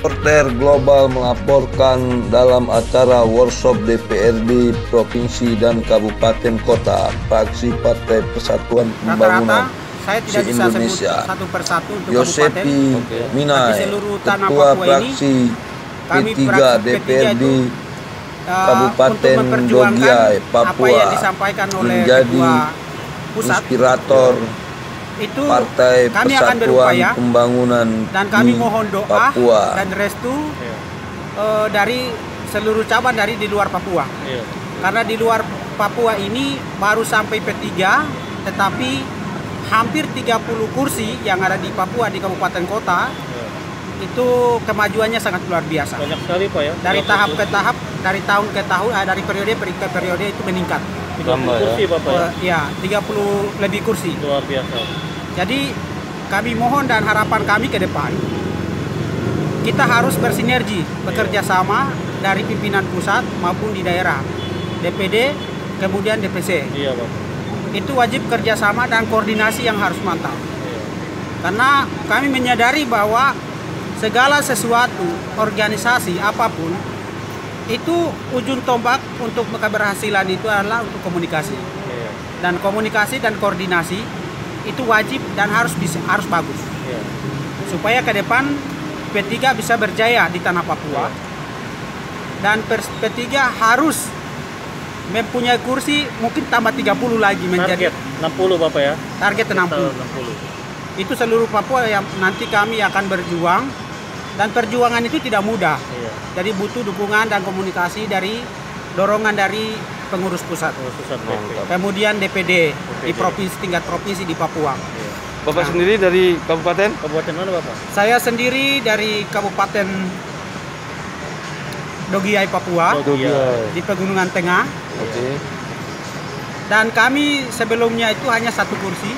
Reporter Global melaporkan dalam acara workshop DPRD Provinsi dan Kabupaten Kota fraksi Partai Persatuan Pembangunan saya tidak bisa Indonesia. sebut satu persatu untuk Yosepi kabupaten. Minai, Tanah Ketua Papua fraksi kami P3 fraksi DPRD P3 Kabupaten Dogiai, Papua apa yang disampaikan oleh menjadi Ketua Pusat inspirator itu Partai kami akan Persatuan berupaya Pembangunan dan kami di mohon doa Papua dan restu dari seluruh cabang dari di luar Papua. Karena di luar Papua ini baru sampai P3, tetapi hampir 30 kursi yang ada di Papua di kabupaten kota itu kemajuannya sangat luar biasa. Banyak sekali Pak ya. Dari tahap ke tahap, dari tahun ke tahun, dari periode ke periode itu meningkat. 30 kursi Bapak ya. Ya, 30 lebih kursi. Luar biasa. Jadi kami mohon dan harapan kami ke depan kita harus bersinergi, bekerja sama dari pimpinan pusat maupun di daerah, DPD, kemudian DPC. Iya Bapak. Itu wajib kerjasama dan koordinasi yang harus mantap. Karena kami menyadari bahwa segala sesuatu, organisasi apapun, itu ujung tombak untuk keberhasilan itu adalah untuk komunikasi. Dan komunikasi dan koordinasi itu wajib dan harus bagus. Supaya ke depan P3 bisa berjaya di tanah Papua. Dan P3 harus mempunyai kursi mungkin tambah 30 lagi menjadi target 60 Bapak ya. Target 60. Itu seluruh Papua yang nanti kami akan berjuang, dan perjuangan itu tidak mudah. Jadi butuh dukungan dan komunikasi dari dorongan dari pengurus pusat. Kemudian DPD di provinsi, tingkat provinsi di Papua. Bapak sendiri dari kabupaten? Kabupaten mana Bapak? Saya sendiri dari Kabupaten Dogiai, Papua. Di Pegunungan Tengah. Dan kami sebelumnya itu hanya 1 kursi.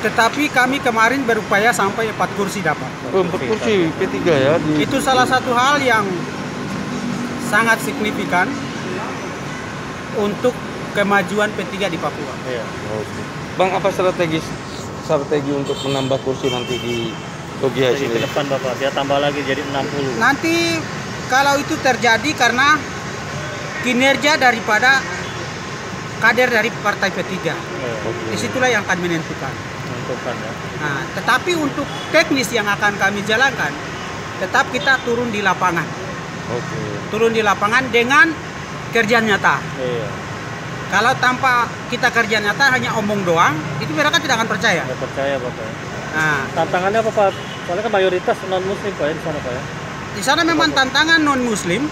Tetapi kami kemarin berupaya sampai 4 kursi dapat. 4 kursi P3 ya. Itu salah satu hal yang sangat signifikan untuk kemajuan P3 di Papua. Bang, apa strategi untuk menambah kursi nanti di Dogiai sini? Ke depan Bapak, dia tambah lagi jadi 60. Nanti kalau itu terjadi karena kinerja daripada kader dari partai P3. Disitulah yang akan menentukan. Ya. Nah, tetapi untuk teknis yang akan kami jalankan, tetap kita turun di lapangan. Turun di lapangan dengan kerja nyata. Kalau tanpa kita kerja nyata hanya omong doang, itu mereka tidak akan percaya. Tidak percaya Bapak. Nah, tantangannya apa Pak? Soalnya kan mayoritas non Muslim Pak ya di sana Pak ya. Di sana memang tantangan non Muslim,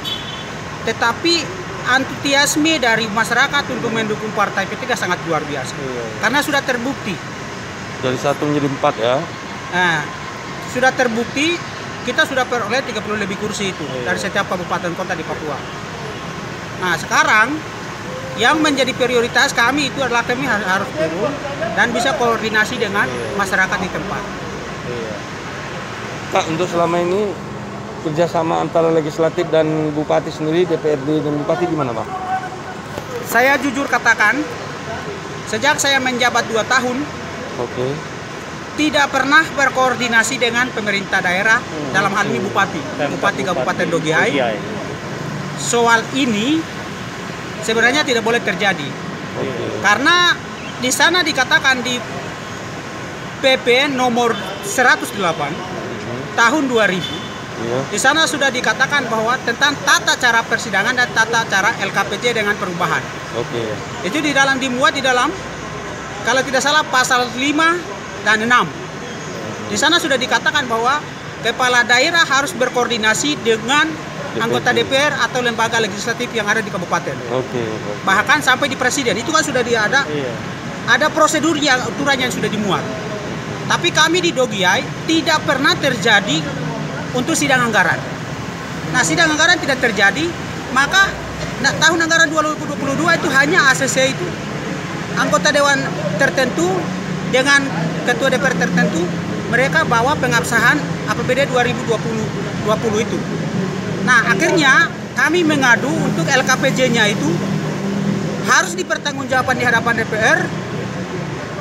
tetapi antusiasme dari masyarakat untuk mendukung partai P3 sangat luar biasa. Karena sudah terbukti. Dari 1 menjadi 4 ya. Nah, sudah terbukti kita sudah peroleh 30 lebih kursi itu dari setiap kabupaten kota di Papua. Nah, sekarang yang menjadi prioritas kami itu adalah kami harus turun dan bisa koordinasi dengan masyarakat di tempat. Kak, untuk selama ini kerjasama antara legislatif dan bupati sendiri, DPRD dan bupati gimana Pak? Saya jujur katakan, sejak saya menjabat 2 tahun, tidak pernah berkoordinasi dengan pemerintah daerah, dalam hal ini Bupati Kabupaten Dogiai. Soal ini sebenarnya tidak boleh terjadi. Karena di sana dikatakan di PP nomor 108 tahun 2000, di sana sudah dikatakan bahwa tentang tata cara persidangan dan tata cara LKPJ dengan perubahan. Itu dimuat di dalam, kalau tidak salah pasal 5 dan 6. Di sana sudah dikatakan bahwa kepala daerah harus berkoordinasi dengan anggota DPR atau lembaga legislatif yang ada di kabupaten. Bahkan sampai di presiden itu kan sudah ada prosedurnya, aturan yang sudah dimuat. Tapi kami di Dogiai tidak pernah terjadi untuk sidang anggaran. Nah, sidang anggaran tidak terjadi, maka tahun anggaran 2022 itu hanya ACC itu anggota dewan tertentu dengan ketua DPR tertentu, mereka bawa pengabsahan APBD 2020 itu. Nah, akhirnya kami mengadu untuk LKPJ-nya itu harus dipertanggungjawabkan di hadapan DPR,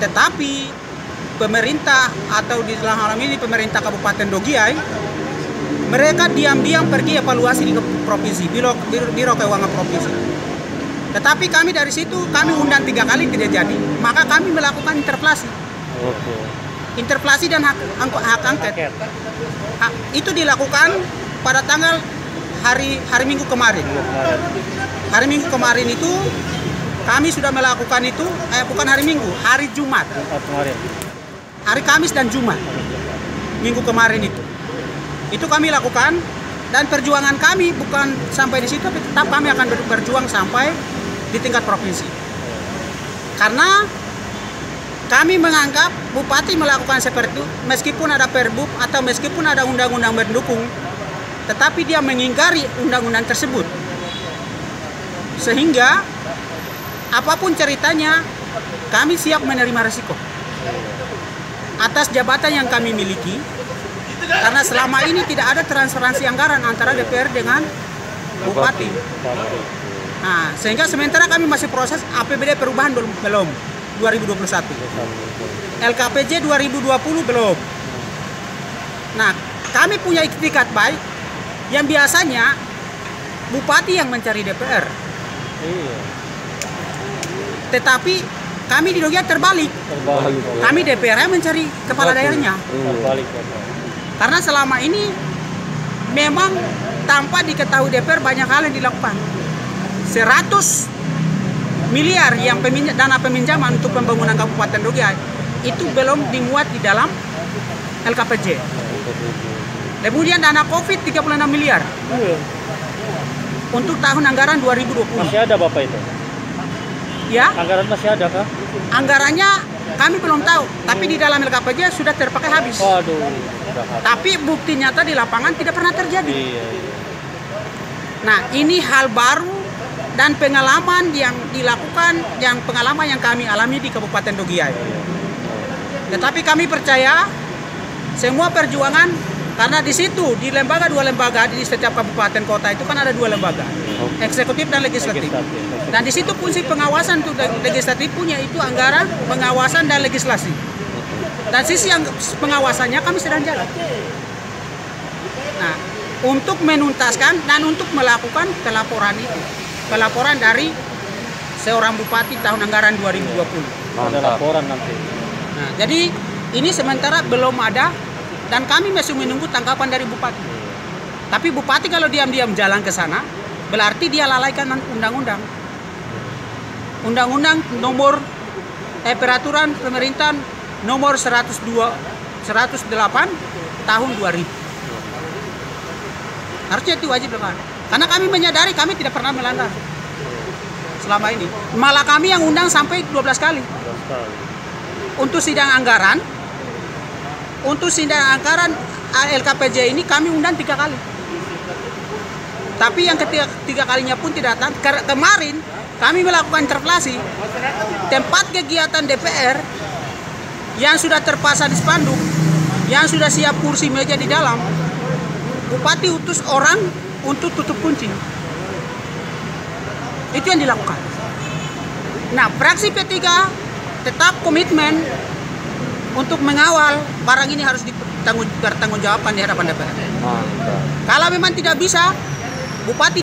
tetapi pemerintah atau di dalam hal ini pemerintah Kabupaten Dogiai mereka diam-diam pergi evaluasi di provinsi, Biro Keuangan Provinsi. Tetapi kami dari situ, kami undang 3 kali tidak jadi, maka kami melakukan interpelasi. Interpelasi dan hak angket. Itu dilakukan pada tanggal hari Minggu kemarin. Hari Minggu kemarin itu kami sudah melakukan itu, bukan hari Minggu, hari Jumat. Hari Kamis dan Jumat. Minggu kemarin itu kami lakukan, dan perjuangan kami bukan sampai di situ, tapi tetap kami akan berjuang sampai di tingkat provinsi. Karena kami menganggap bupati melakukan seperti itu, meskipun ada perbub atau meskipun ada undang-undang mendukung, tetapi dia mengingkari undang-undang tersebut. Sehingga apapun ceritanya, kami siap menerima risiko atas jabatan yang kami miliki. Karena selama ini tidak ada transparansi anggaran antara DPR dengan bupati. Nah, sehingga sementara kami masih proses APBD perubahan belum 2021. LKPJ 2020 belum. Nah, kami punya itikat baik yang biasanya bupati yang mencari DPR. Tetapi kami di Dogiai terbalik. Kami DPR mencari kepala daerahnya. Karena selama ini memang tanpa diketahui DPR banyak hal yang dilakukan. 100 miliar yang dana peminjaman untuk pembangunan Kabupaten Dogiai itu belum dimuat di dalam LKPJ. Kemudian dana COVID 36 miliar untuk tahun anggaran 2020. Masih ada Bapak itu? Ya. Anggaran masih ada kah? Anggarannya kami belum tahu, tapi di dalam LKPJ sudah terpakai habis. Waduh. Tapi bukti nyata di lapangan tidak pernah terjadi. Nah, ini hal baru dan pengalaman yang dilakukan, pengalaman yang kami alami di Kabupaten Dogiai. Tetapi kami percaya semua perjuangan, karena di situ di dua lembaga di setiap kabupaten kota itu kan ada 2 lembaga, eksekutif dan legislatif. Dan di situ fungsi pengawasan untuk legislatif punya itu anggaran, pengawasan dan legislasi. Dan sisi yang pengawasannya kami sedang jalan. Nah, untuk menuntaskan dan untuk melakukan pelaporan itu, pelaporan dari seorang bupati tahun anggaran 2020. Ada laporan nanti. Nah, jadi ini sementara belum ada dan kami masih menunggu tanggapan dari bupati. Tapi bupati kalau diam-diam jalan ke sana, berarti dia lalaikan undang-undang. Undang-undang nomor peraturan pemerintahan nomor 108 tahun 2000. Harusnya itu wajib dilakukan. Karena kami menyadari kami tidak pernah melanggar selama ini. Malah kami yang undang sampai 12 kali. Untuk sidang anggaran, LKPJ ini kami undang 3 kali. Tapi yang ketiga kalinya pun tidak datang. Kemarin kami melakukan interpelasi tempat kegiatan DPR yang sudah terpasang di spanduk, yang sudah siap kursi meja di dalam. Bupati utus orang untuk tutup kunci. Itu yang dilakukan. Nah, fraksi P3 tetap komitmen untuk mengawal barang ini harus bertanggungjawabkan di hadapan DPR. Kalau memang tidak bisa, Bupati